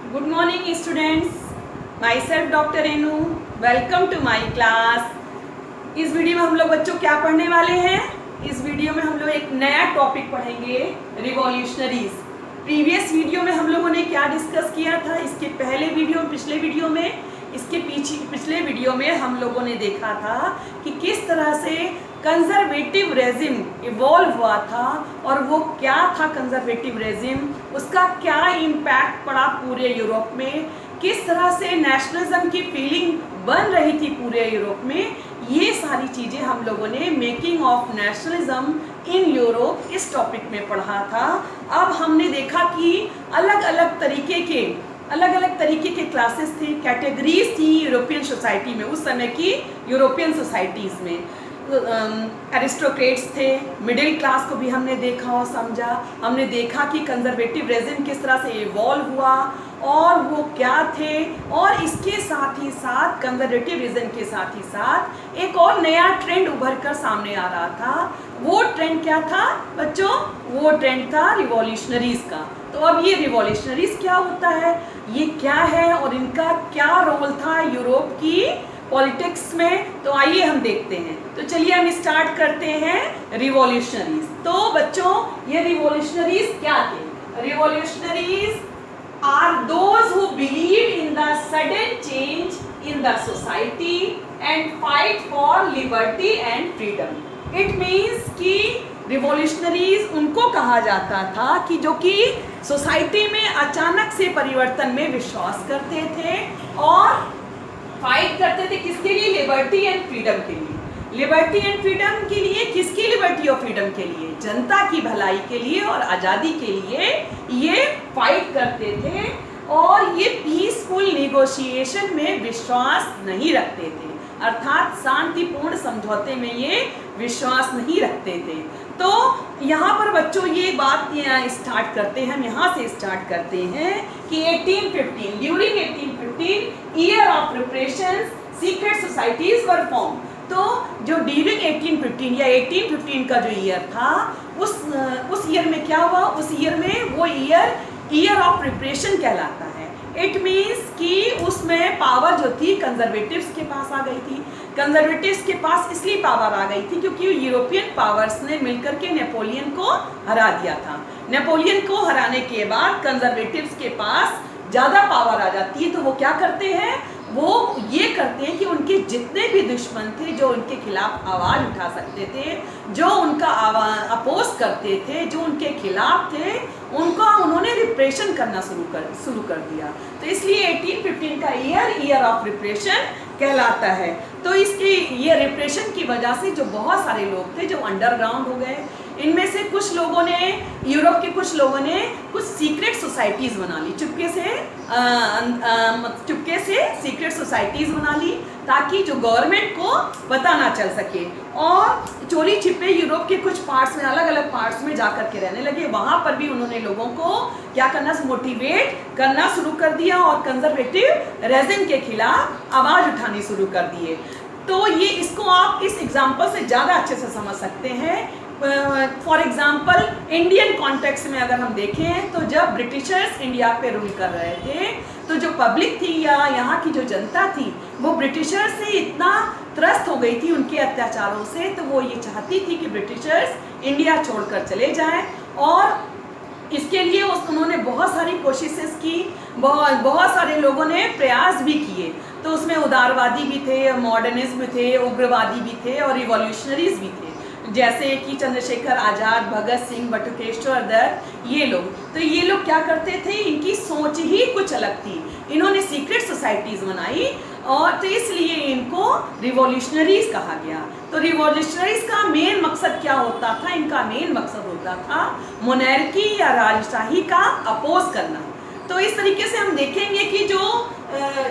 Good morning students. Myself Dr. Renu. Welcome to my class. इस video में हम लोग बच्चों क्या पढ़ने वाले हैं? इस वीडियो में हम लोग एक नया टॉपिक पढ़ेंगे, रिवॉल्यूशनरीज। प्रीवियस वीडियो में हम लोगों ने क्या डिस्कस किया था? इसके पिछले वीडियो में इसके पिछले वीडियो में हम लोगों ने देखा था कि किस तरह से कंजर्वेटिव रेजिम इवॉल्व हुआ था और वो क्या था कंजर्वेटिव रेजिम, उसका क्या इम्पैक्ट पड़ा पूरे यूरोप में, किस तरह से नेशनलिज्म की फीलिंग बन रही थी पूरे यूरोप में। ये सारी चीज़ें हम लोगों ने making of nationalism in Europe इस टॉपिक में पढ़ा था। अब हमने देखा कि अलग अलग तरीके के क्लासेस थे, कैटेगरीज थी यूरोपियन सोसाइटी में, उस समय की यूरोपियन सोसाइटीज़ में। एरिस्टोक्रेट्स थे, मिडिल क्लास को भी हमने देखा और समझा। हमने देखा कि कंजर्वेटिव रेजिम किस तरह से इवॉल्व हुआ और वो क्या थे, और इसके साथ ही साथ कंजर्वेटिव रेजिम के साथ ही साथ एक और नया ट्रेंड उभर कर सामने आ रहा था। वो ट्रेंड क्या था बच्चों? वो ट्रेंड था रिवॉल्यूशनरीज का। तो अब ये रिवॉल्यूशनरीज क्या होता है, ये क्या है और इनका क्या रोल था यूरोप की पॉलिटिक्स में, तो आइए हम देखते हैं। तो चलिए हम स्टार्ट करते हैं रिवॉल्यूशनरीज। तो बच्चों ये रिवॉल्यूशनरीज क्या थे? Revolutionaries are those who believe in the sudden change in the society and fight for liberty and freedom. It means कि रिवॉल्यूशनरीज उनको कहा जाता था कि जो कि सोसाइटी में अचानक से परिवर्तन में विश्वास करते थे और फाइट करते थे किसके लिए? लिबर्टी एंड फ्रीडम के लिए। लिबर्टी एंड फ्रीडम के लिए किसकी लिबर्टी और फ्रीडम के लिए? जनता की भलाई के लिए और आज़ादी के लिए ये फाइट करते थे और ये पीसफुल नेगोशिएशन में विश्वास नहीं रखते थे, अर्थात शांतिपूर्ण समझौते में ये विश्वास नहीं रखते थे। तो यहाँ पर बच्चों ये बात स्टार्ट करते हैं, हम यहाँ से स्टार्ट करते हैं कि 1815 during 1815 year of repressions secret societies were form. तो जो ड्यूरिंग 1815 या 1815 का जो ईयर था, उस ईयर में क्या हुआ? उस ईयर में वो ईयर ऑफ रिप्रेशन कहलाता है। इट मीन्स कि उसमें पावर जो थी कंजर्वेटिव्स के पास आ गई थी। कंजर्वेटिव्स के पास इसलिए पावर आ गई थी क्योंकि यूरोपियन पावर्स ने मिलकर के नेपोलियन को हरा दिया था। नेपोलियन को हराने के बाद कंजर्वेटिव्स के पास ज़्यादा पावर आ जाती है, तो वो क्या करते हैं? वो ये करते हैं कि उनके जितने भी दुश्मन थे जो उनके खिलाफ आवाज़ उठा सकते थे, जो उनका अपोज करते थे, जो उनके खिलाफ थे, उनका उन्होंने रिप्रेशन करना शुरू कर दिया। तो इसलिए 1815 का ईयर ऑफ रिप्रेशन कहलाता है। तो इसके ये रिप्रेशन की वजह से जो बहुत सारे लोग थे जो अंडरग्राउंड हो गए, इनमें से कुछ लोगों ने, यूरोप के कुछ लोगों ने कुछ सीक्रेट सोसाइटीज़ बना ली, चुपके से सीक्रेट सोसाइटीज़ बना ली ताकि जो गवर्नमेंट को पता ना चल सके, और चोरी छिपे यूरोप के कुछ पार्ट्स में, अलग अलग पार्ट्स में जा कर के रहने लगे। वहाँ पर भी उन्होंने लोगों को क्या करना, मोटिवेट करना शुरू कर दिया और कंजर्वेटिव रेजिम के खिलाफ आवाज़ उठानी शुरू कर दिए। तो ये इसको आप इस एग्जाम्पल से ज़्यादा अच्छे से समझ सकते हैं। फॉर एग्जाम्पल इंडियन कॉन्टेक्स्ट में अगर हम देखें तो जब ब्रिटिशर्स इंडिया पे रूल कर रहे थे, तो जो पब्लिक थी या यहाँ की जो जनता थी वो ब्रिटिशर्स से इतना त्रस्त हो गई थी उनके अत्याचारों से, तो वो ये चाहती थी कि ब्रिटिशर्स इंडिया छोड़कर चले जाएं, और इसके लिए उन्होंने बहुत सारी कोशिशें की, बहुत सारे लोगों ने प्रयास भी किए। तो उसमें उदारवादी भी थे, मॉडर्निज्म थे, उग्रवादी भी थे और रिवॉल्यूशनरीज भी थे, जैसे कि चंद्रशेखर आज़ाद, भगत सिंह, बटुकेश्वर दत्त, ये लोग। तो ये लोग क्या करते थे? इनकी सोच ही कुछ अलग थी। इन्होंने सीक्रेट सोसाइटीज़ बनाई और तो इसलिए इनको रिवॉल्यूशनरीज कहा गया। तो रिवॉल्यूशनरीज का मेन मकसद क्या होता था? इनका मेन मकसद होता था मोनार्की या राजशाही का अपोज करना। तो इस तरीके से हम देखेंगे कि जो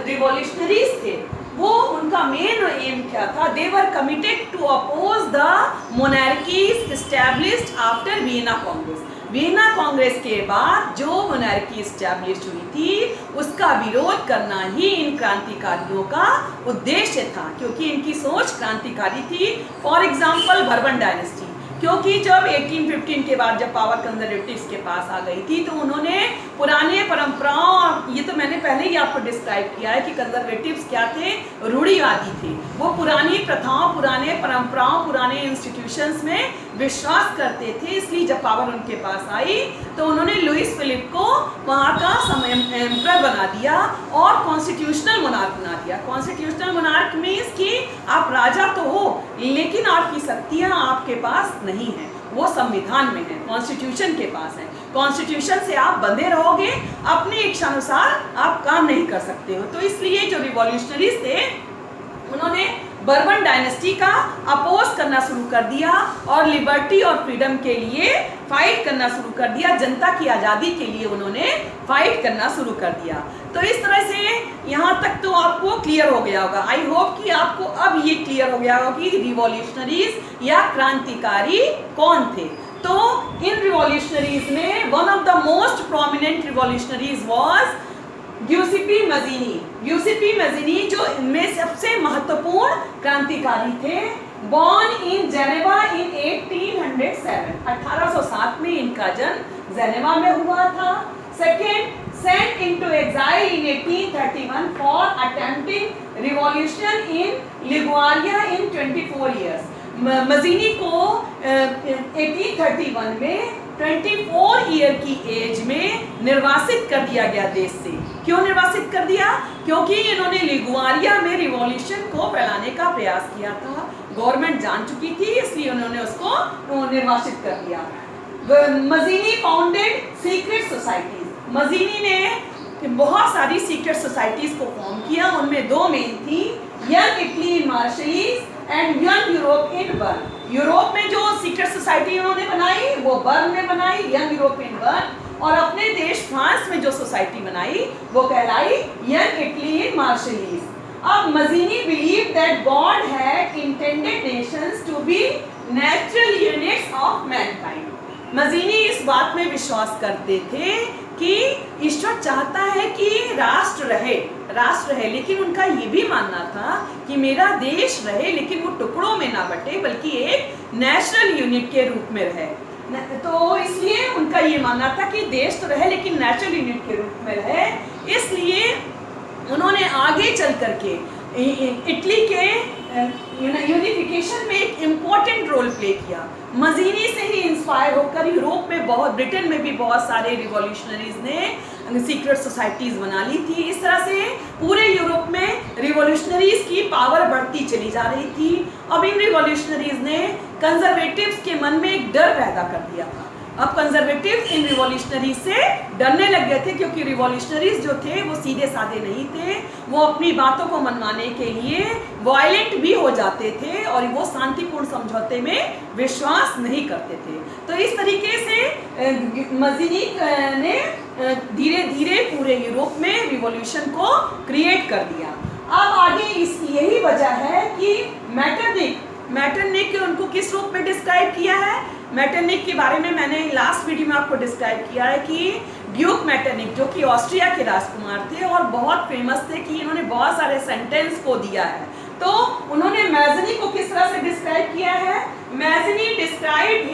रिवॉल्यूशनरीज थे वो उनका मेन एम क्या था? They were committed to oppose the monarchies established after Vienna Congress. Vienna Congress के बाद जो मोनार्की एस्टैब्लिश हुई थी उसका विरोध करना ही इन क्रांतिकारियों का उद्देश्य था, क्योंकि इनकी सोच क्रांतिकारी थी। फॉर एग्जाम्पल बर्बन डायनेस्टी, क्योंकि जब 1815 के बाद जब पावर कंजर्वेटिव्स के पास आ गई थी तो उन्होंने पुराने परंपराओं और ये तो मैंने पहले ही आपको डिस्क्राइब किया है कि कंजर्वेटिव्स क्या थे, रूढ़िवादी थे। वो पुरानी प्रथाओं, पुराने परंपराओं, पुराने इंस्टीट्यूशंस में विश्वास करते थे। इसलिए जब पावर उनके पास आई तो उन्होंने लुइस फिलिप को वहाँ का एम्परर बना दिया और कॉन्स्टिट्यूशनल मोनार्क बना दिया। कॉन्स्टिट्यूशनल मोनार्क मीन्स कि आप राजा तो हो लेकिन आपकी शक्तियाँ आपके पास नहीं हैं, वो संविधान में है, कॉन्स्टिट्यूशन के पास है। कॉन्स्टिट्यूशन से आप बंधे रहोगे, अपनी इच्छानुसार आप काम नहीं कर सकते हो। तो इसलिए जो रिवॉल्यूशनरीज थे उन्होंने बर्बन डायनेस्टी का अपोज करना शुरू कर दिया और लिबर्टी और फ्रीडम के लिए फाइट करना शुरू कर दिया। जनता की आज़ादी के लिए उन्होंने फाइट करना शुरू कर दिया। तो इस तरह से यहाँ तक तो आपको क्लियर हो गया होगा। आई होप कि आपको अब ये क्लियर हो गया होगा कि रिवॉल्यूशनरीज या क्रांतिकारी कौन थे। तो इन रिवॉल्यूशनरीज में one of the most prominent revolutionaries was Giuseppe Mazzini. Giuseppe Mazzini जो इनमें सबसे महत्वपूर्ण क्रांतिकारी थे। बॉर्न इन जेनेवा इन 1807, 1807 में इनका जन्म जेनेवा में हुआ था। Second, sent into exile in 1831 for attempting revolution in Liguria in 24 years. मजीनी को 1831 में 24 ईयर की एज में निर्वासित कर दिया गया देश से। क्यों निर्वासित कर दिया? क्योंकि इन्होंने लिगुआरिया में रिवॉल्यूशन को फैलाने का प्रयास किया था। गवर्नमेंट जान चुकी थी, इसलिए उन्होंने उसको निर्वासित कर दिया। मजीनी फाउंडेड सीक्रेट सोसाइटीज। मजीनी ने बहुत सारी सीक्रेट सोसाइटीज को फॉर्म किया। उनमें दो मेन थी, Young Italy in Marseilles and Young Europe in Berne. Europe में जो सीक्रेट सोसाइटी उन्होंने बनाई वो बर्न में बनाई, यंग यूरोप इन बर्न। और अपने देश फ्रांस में जो सोसाइटी बनाई वो कहलाई यंग इटली इन मार्शलीज। अब Mazzini believe that God had intended nations to be natural units of mankind. Mazzini इस बात में विश्वास करते थे कि ईश्वर चाहता है कि राष्ट्र रहे, लेकिन उनका ये भी मानना था कि मेरा देश रहे लेकिन वो टुकड़ों में ना बटे बल्कि एक नेशनल यूनिट के रूप में रहे। तो इसलिए उनका ये मानना था कि देश तो रहे लेकिन नेशनल यूनिट के रूप में रहे। इसलिए उन्होंने आगे चल करके इटली के यूनिफिकेशन में एक इम्पोर्टेंट रोल प्ले किया। मजीनी से ही इंस्पायर होकर यूरोप में ब्रिटेन में भी बहुत सारे रिवॉल्यूशनरीज ने सीक्रेट सोसाइटीज बना ली थी। इस तरह से पूरे यूरोप में रिवॉल्यूशनरीज की पावर बढ़ती चली जा रही थी। अब इन रिवॉल्यूशनरीज ने कंजर्वेटिव्स के मन में एक डर पैदा कर दिया था। अब कंजर्वेटिव्स इन रिवॉल्यूशनरीज से डरने लग गए थे क्योंकि रिवॉल्यूशनरीज जो थे वो सीधे साधे नहीं थे। वो अपनी बातों को मनवाने के लिए वायलेंट भी हो जाते थे और वो शांतिपूर्ण समझौते में विश्वास नहीं करते थे। तो इस तरीके से मजीनी ने धीरे धीरे पूरे यूरोप में रिवॉल्यूशन को क्रिएट कर दिया। अब आगे यही वजह है कि मैटरनिक उनको किस रूप में डिस्क्राइब किया है। मैटरनिक के बारे में मैंने लास्ट वीडियो में आपको डिस्क्राइब किया है कि ड्यूक मैटरनिक जो कि ऑस्ट्रिया के राजकुमार थे और बहुत फेमस थे कि इन्होंने बहुत सारे सेंटेंस को दिया है। तो उन्होंने मैटरनिक को किस तरह से डिस्क्राइब किया है? Metternich describe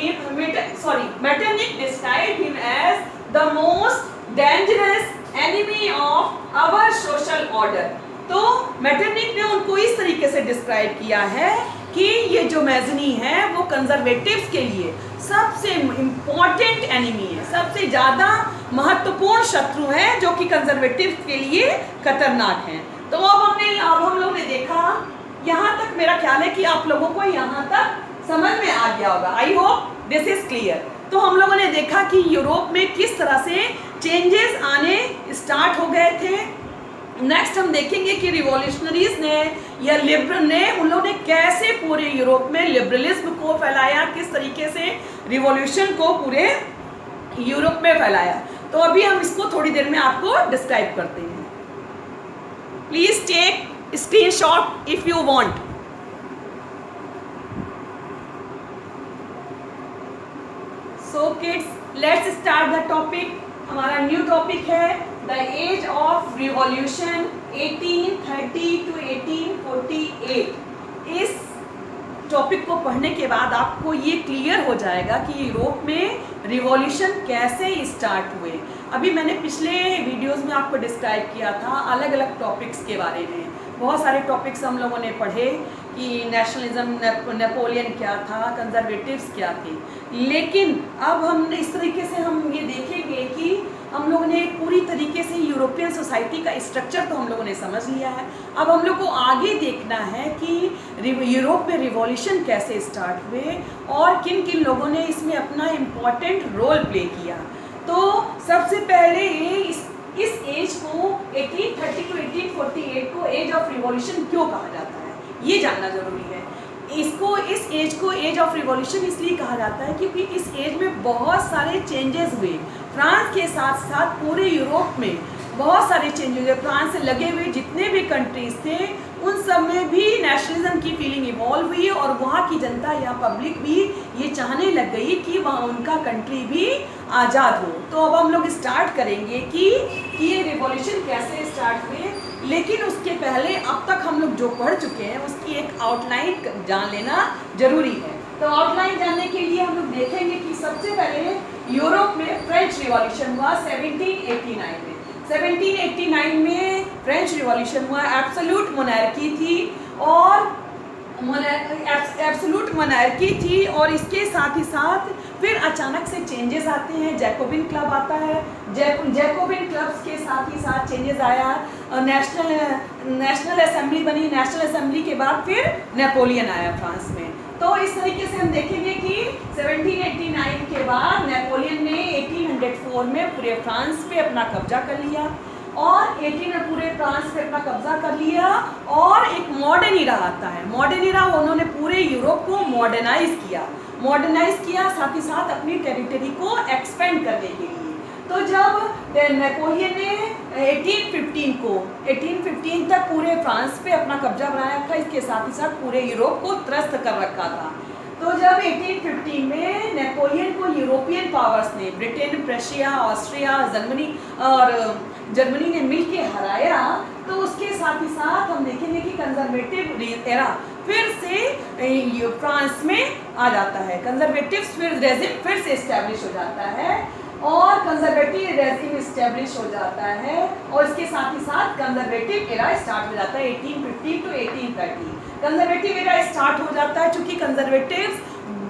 him as the most dangerous enemy of our social order. तो मैटरनिक ने उनको इस तरीके से डिस्क्राइब किया है कि ये जो मैजनी है वो कंजर्वेटिव्स के लिए सबसे इम्पोर्टेंट एनिमी है, सबसे ज़्यादा महत्वपूर्ण शत्रु है जो कि कंजर्वेटिव्स के लिए खतरनाक है। तो अब हम लोग ने देखा, यहाँ तक मेरा ख्याल है कि आप लोगों को यहाँ तक समझ में आ गया होगा। I hope this is clear. तो हम लोगों ने देखा कि यूरोप में किस तरह से चेंजेस आने स्टार्ट हो गए थे। नेक्स्ट हम देखेंगे कि रिवॉल्यूशनरीज ने या लिबरल ने उन्होंने कैसे पूरे यूरोप में लिबरलिज्म को फैलाया, किस तरीके से रिवॉल्यूशन को पूरे यूरोप में फैलाया। तो अभी हम इसको थोड़ी देर में आपको डिस्क्राइब करते हैं। Please take screenshot if you want. So kids, let's start the topic. हमारा न्यू टॉपिक है the age of revolution 1830 to 1848। इस टॉपिक को पढ़ने के बाद आपको ये क्लियर हो जाएगा कि यूरोप में रिवॉल्यूशन कैसे स्टार्ट हुए। अभी मैंने पिछले वीडियोस में आपको डिस्क्राइब किया था अलग अलग टॉपिक्स के बारे में। बहुत सारे टॉपिक्स हम लोगों ने पढ़े कि नेशनलिज्म, नेपोलियन क्या था, कंजर्वेटिव्स क्या थे। लेकिन अब हम इस तरीके से हम ये देखेंगे कि हम लोगों ने पूरी तरीके से यूरोपियन सोसाइटी का स्ट्रक्चर तो हम लोगों ने समझ लिया है। अब हम लोग को आगे देखना है कि यूरोप में रिवॉल्यूशन कैसे स्टार्ट हुए और किन किन लोगों ने इसमें अपना इम्पॉर्टेंट रोल प्ले किया। तो सबसे पहले इस एज को 1830 टू 1848 को एज ऑफ रिवॉल्यूशन क्यों कहा जाता है, ये जानना जरूरी है। इस एज को एज ऑफ रिवॉल्यूशन इसलिए कहा जाता है क्योंकि इस एज में बहुत सारे चेंजेस हुए। फ्रांस के साथ साथ पूरे यूरोप में बहुत सारे चेंजेस हुए। फ्रांस से लगे हुए जितने भी कंट्रीज थे उन सब में भी नेशनलिज्म की फीलिंग इवॉल्व हुई और वहाँ की जनता या पब्लिक भी ये चाहने लग गई कि वहाँ उनका कंट्री भी आज़ाद हो। तो अब हम लोग स्टार्ट करेंगे कि ये रिवॉल्यूशन कैसे स्टार्ट हुए। लेकिन उसके पहले अब तक हम लोग जो पढ़ चुके हैं उसकी एक आउटलाइन जान लेना जरूरी है। तो आउटलाइन जानने के लिए हम लोग देखेंगे कि सबसे पहले यूरोप में फ्रेंच रिवॉल्यूशन हुआ 1789 में। 1789 में फ्रेंच रिवॉल्यूशन हुआ। एब्सोल्यूट मोनार्की थी और एब्सोल्यूट मोनार्की थी और इसके साथ ही साथ फिर अचानक से चेंजेस आते हैं। जैकोबिन क्लब आता है, जैकोबिन क्लब्स के साथ ही साथ चेंजेस आया। नेशनल असेंबली बनी, नेशनल असेंबली के बाद फिर नेपोलियन आया फ्रांस में। तो इस तरीके से हम देखेंगे कि 1789 के बाद नेपोलियन ने 1804 में पूरे फ्रांस पे अपना कब्जा कर लिया और पूरे फ्रांस पे अपना कब्जा कर लिया और एक मॉडर्न इरा आता है। मॉडर्न इरा उन्होंने पूरे यूरोप को मॉडर्नाइज किया साथ ही साथ अपनी टेरिटरी को एक्सपेंड करने के लिए। तो जब नेपोलियन ने 1815 तक पूरे फ्रांस पे अपना कब्जा बनाया था, इसके साथ ही साथ पूरे यूरोप को त्रस्त कर रखा था। तो जब 1815 में नेपोलियन को यूरोपियन पावर्स ने ब्रिटेन, प्रशिया, ऑस्ट्रिया, जर्मनी ने मिलके हराया, तो उसके साथ ही साथ हम देखेंगे कि कंजर्वेटिव एरा फिर से फ्रांस में आ जाता है। कंजर्वेटिव फिर से एस्टेब्लिश हो जाता है और कंजर्वेटिव रेजिम एस्टेब्लिश हो जाता है और इसके साथ ही साथ कंजर्वेटिव एरा स्टार्ट हो जाता है 1850 टू 1830। कंजर्वेटिव एरा स्टार्ट हो जाता है क्योंकि कंजर्वेटिव्स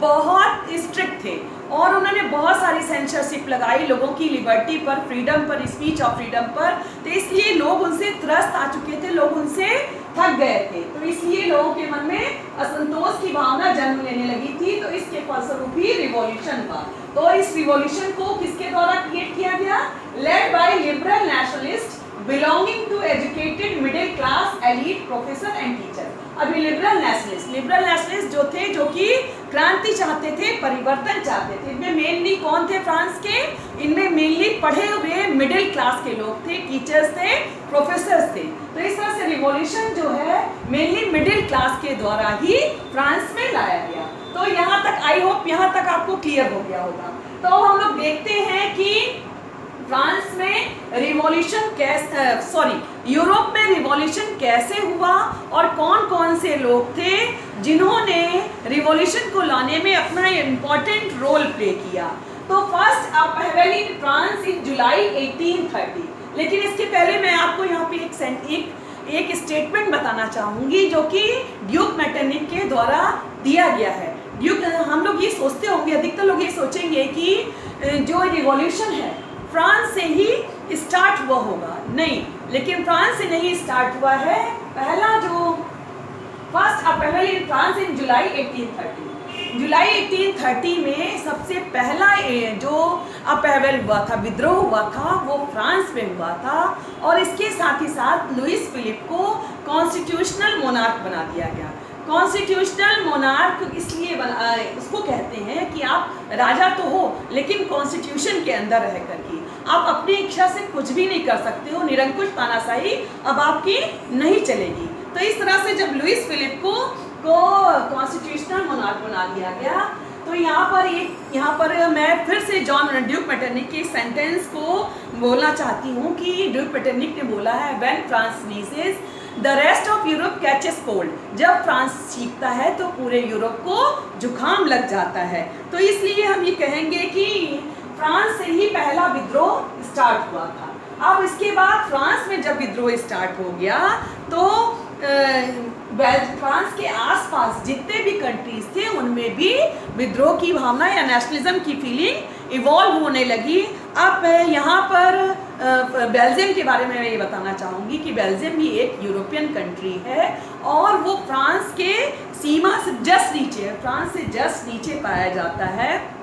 बहुत स्ट्रिक्ट थे और उन्होंने बहुत सारी सेंसरशिप लगाई लोगों की लिबर्टी पर, फ्रीडम पर, स्पीच ऑफ फ्रीडम पर। तो इसलिए लोग उनसे त्रस्त आ चुके थे, लोग उनसे थक गए थे। तो इसलिए लोगों के मन में असंतोष की भावना जन्म लेने लगी थी। तो इसके फलस्वरूप ही रिवॉल्यूशन हुआ। तो इस रिवॉल्यूशन को किसके द्वारा क्रिएट किया गया? Led by liberal nationalist belonging to educated middle class elite professor and teacher. अभी लिबरल नेशनलिस्ट जो थे, जो कि क्रांति चाहते थे, परिवर्तन चाहते थे। इनमें मेनली कौन थे फ्रांस के? इनमें मेनली पढ़े हुए मिडिल क्लास के लोग थे, टीचर्स थे, प्रोफेसर्स थे। तो इस तरह से रिवॉल्यूशन जो है मेनली मिडिल क्लास के द्वारा ही फ्रांस में लाया गया। तो यहाँ तक आई होप यहाँ तक आपको क्लियर हो गया होगा। तो हम लोग देखते हैं कि फ्रांस में यूरोप में रिवॉल्यूशन कैसे हुआ और कौन कौन से लोग थे जिन्होंने रिवॉल्यूशन को लाने में अपना इम्पोर्टेंट रोल प्ले किया। तो first upheaval in France in जुलाई 1830। लेकिन इसके पहले मैं आपको यहाँ पे एक स्टेटमेंट बताना चाहूँगी जो कि ड्यूक मेटरनिक के द्वारा दिया गया है। हम लोग ये सोचते होंगे, अधिकतर लोग ये सोचेंगे कि जो रिवॉल्यूशन है फ्रांस से ही स्टार्ट हुआ होगा। नहीं, लेकिन फ्रांस से नहीं स्टार्ट हुआ है। पहला जो first upheaval in France in जुलाई 1830। जुलाई 1830 में सबसे पहला जो अपहेवल हुआ था, विद्रोह हुआ था, वो फ्रांस में हुआ था और इसके साथ ही साथ लुइस फिलिप को कॉन्स्टिट्यूशनल मोनार्क बना दिया गया। कॉन्स्टिट्यूशनल मोनार्क इसलिए उसको कहते हैं कि आप राजा तो हो लेकिन कॉन्स्टिट्यूशन के अंदर रह करके आप अपनी इच्छा से कुछ भी नहीं कर सकते हो। निरंकुश तानाशाही अब आपकी नहीं चलेगी। तो इस तरह से जब लुइस फिलिप को कॉन्स्टिट्यूशनल मोनार्क बना दिया गया, तो यहाँ पर मैं फिर से ड्यूक मेटरनिक के सेंटेंस को बोलना चाहती हूँ कि ड्यूक मेटरनिक ने बोला है, when France nieces the rest of Europe catches cold. जब फ्रांस जीतता है तो पूरे यूरोप को जुकाम लग जाता है। तो इसलिए हम ये कहेंगे कि फ्रांस से ही पहला विद्रोह स्टार्ट हुआ था। अब इसके बाद फ्रांस में जब विद्रोह स्टार्ट हो गया तो फ्रांस के आसपास जितने भी कंट्रीज थे उनमें भी विद्रोह की भावना या नेशनलिज्म की फीलिंग इवॉल्व होने लगी। अब यहाँ पर बेल्जियम के बारे में मैं ये बताना चाहूँगी कि बेल्जियम भी एक यूरोपियन कंट्री है और वो फ्रांस के सीमा से जस्ट नीचे है, फ्रांस से जस्ट नीचे पाया जाता है।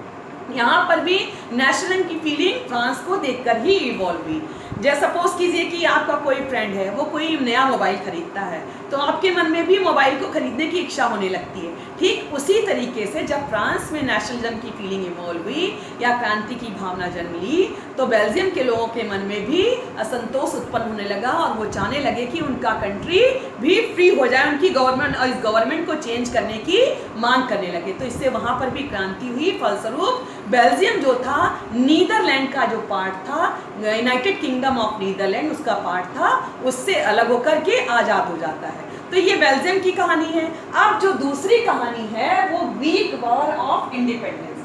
यहाँ पर भी नेशनलिज्म की फीलिंग फ्रांस को देखकर ही इवॉल्व हुई। जैसे सपोज कीजिए कि आपका कोई फ्रेंड है, वो कोई नया मोबाइल खरीदता है तो आपके मन में भी मोबाइल को खरीदने की इच्छा होने लगती है। ठीक उसी तरीके से जब फ्रांस में नेशनलिज्म की फीलिंग इवॉल्व हुई या क्रांति की भावना जन्म ली तो बेल्जियम के लोगों के मन में भी असंतोष उत्पन्न होने लगा और वो चाहने लगे कि उनका कंट्री भी फ्री हो जाए, उनकी गवर्नमेंट और इस गवर्नमेंट को चेंज करने की मांग करने लगे। तो इससे वहाँ पर भी क्रांति हुई। फलस्वरूप बेल्जियम जो था नीदरलैंड का जो पार्ट था, यूनाइटेड किंगडम ऑफ नीदरलैंड उसका पार्ट था, उससे अलग होकर के आज़ाद हो जाता है। तो ये बेल्जियम की कहानी है। अब जो दूसरी कहानी है वो ग्रीक वॉर ऑफ इंडिपेंडेंस,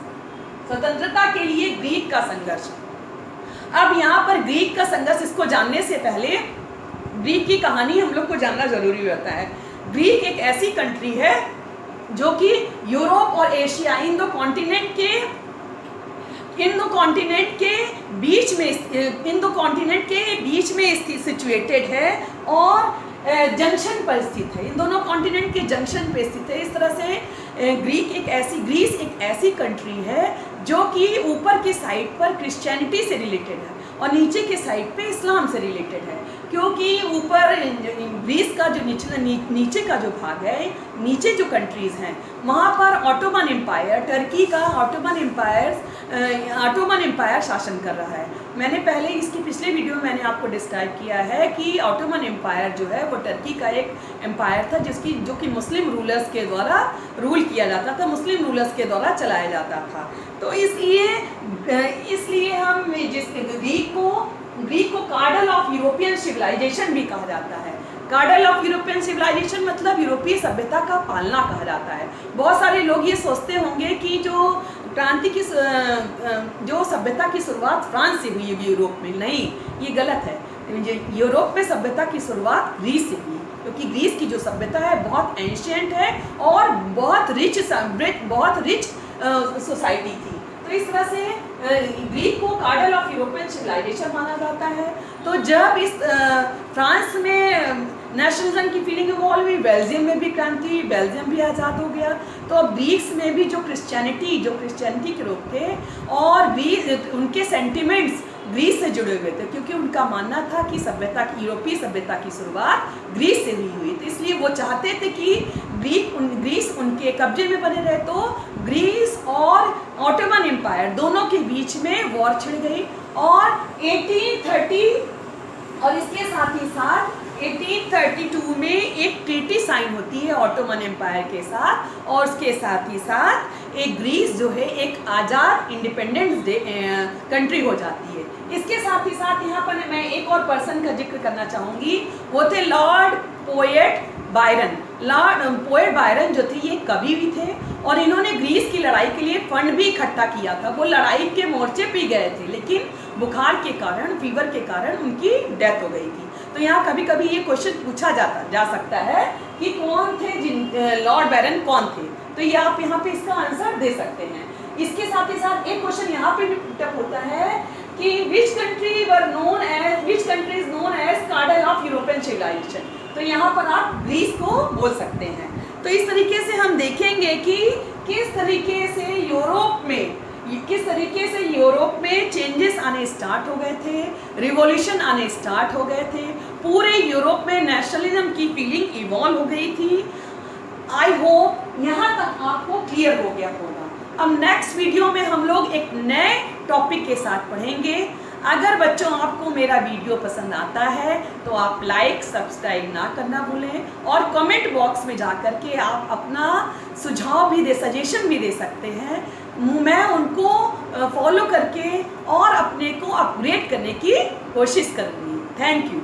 स्वतंत्रता के लिए ग्रीक का संघर्ष। अब यहाँ पर ग्रीक का संघर्ष, इसको जानने से पहले ग्रीक की कहानी हम लोग को जानना जरूरी होता है। ग्रीक एक ऐसी कंट्री है जो कि यूरोप और एशिया इन दो कॉन्टिनेंट के बीच में सिचुएटेड है और जंक्शन पर स्थित है। इन दोनों कॉन्टिनेंट के जंक्शन पे स्थित है। इस तरह से ग्रीस एक ऐसी कंट्री है जो कि ऊपर की साइड पर क्रिश्चियनिटी से रिलेटेड है और नीचे के साइड पे इस्लाम से रिलेटेड है, क्योंकि ऊपर ग्रीस का जो नीचे का जो भाग है, नीचे जो कंट्रीज हैं वहाँ पर ऑटोमन एम्पायर, टर्की का ऑटोमन एम्पायर शासन कर रहा है। मैंने पहले इसकी पिछले वीडियो में मैंने आपको डिस्क्राइब किया है कि ऑटोमन एम्पायर जो है वो टर्की का एक एम्पायर था जो कि मुस्लिम रूलर्स के द्वारा रूल किया जाता था, मुस्लिम रूलर्स के द्वारा चलाया जाता था। तो इसलिए हम ग्रीक को कार्डल ऑफ यूरोपियन सिविलाइजेशन भी कहा जाता है। कार्डल ऑफ यूरोपियन सिविलाइजेशन मतलब यूरोपीय सभ्यता का पालना कहा जाता है। बहुत सारे लोग ये सोचते होंगे कि जो क्रांति की जो सभ्यता की शुरुआत फ्रांस से हुई होगी यूरोप में, नहीं, ये गलत है। यूरोप में सभ्यता की शुरुआत ग्रीस से हुई, क्योंकि ग्रीस की जो सभ्यता है बहुत एंशिएंट है और बहुत रिच सोसाइटी थी। तो इस तरह से ग्रीक को कार्डल ऑफ यूरोपियन सिविलाइजेशन माना जाता है। तो जब इस फ्रांस में नेशनलिज्म की फीलिंग इवॉल्व हुई, बेल्जियम में भी क्रांति हुई, बेल्जियम भी आज़ाद हो गया। तो अब ग्रीस में भी जो क्रिश्चियनिटी के लोग थे और उनके सेंटिमेंट्स ग्रीस से जुड़े हुए थे, क्योंकि उनका मानना था कि यूरोपीय सभ्यता की शुरुआत ग्रीस से हुई तो इसलिए वो चाहते थे कि ग्रीस उनके कब्जे में बने रहे। तो ग्रीस और ऑटोमन एम्पायर दोनों के बीच में वॉर छिड़ गई और 1830 और इसके साथ ही साथ 1832 में एक ट्रीटी साइन होती है ऑटोमन एम्पायर के साथ और उसके साथ ही साथ एक ग्रीस जो है एक आज़ाद इंडिपेंडेंस कंट्री हो जाती है। इसके साथ ही साथ यहाँ पर मैं एक और पर्सन का जिक्र करना चाहूँगी, वो थे लॉर्ड पोएट बायरन जो थे, ये कवि भी थे और इन्होंने ग्रीस की लड़ाई के लिए फंड भी इकट्ठा किया था। वो लड़ाई के मोर्चे पे गए थे लेकिन बुखार के कारण, फीवर के कारण उनकी डेथ हो गई थी। तो यहाँ कभी कभी ये क्वेश्चन पूछा जा सकता है कि कौन थे लॉर्ड बायरन कौन थे, तो ये आप यहाँ पे इसका आंसर दे सकते हैं। इसके साथ ही साथ एक क्वेश्चन यहाँ पे भी पुटअप होता है कि which country is known as cradle of European civilisation, तो यहाँ पर आप ग्रीस को बोल सकते हैं। तो इस तरीके से हम देखेंगे कि किस तरीके से यूरोप में चेंजेस आने स्टार्ट हो गए थे, रिवॉल्यूशन आने स्टार्ट हो गए थे, पूरे यूरोप में नेशनलिज्म की फीलिंग इवॉल्व हो गई थी। आई होप यहाँ तक आपको क्लियर हो गया होगा। अब नेक्स्ट वीडियो में हम लोग एक नए टॉपिक के साथ पढ़ेंगे। अगर बच्चों आपको मेरा वीडियो पसंद आता है तो आप लाइक सब्सक्राइब ना करना भूलें और कमेंट बॉक्स में जाकर के आप अपना सुझाव भी सजेशन भी दे सकते हैं। मैं उनको फॉलो करके और अपने को अपग्रेड करने की कोशिश करूँगी। Thank you.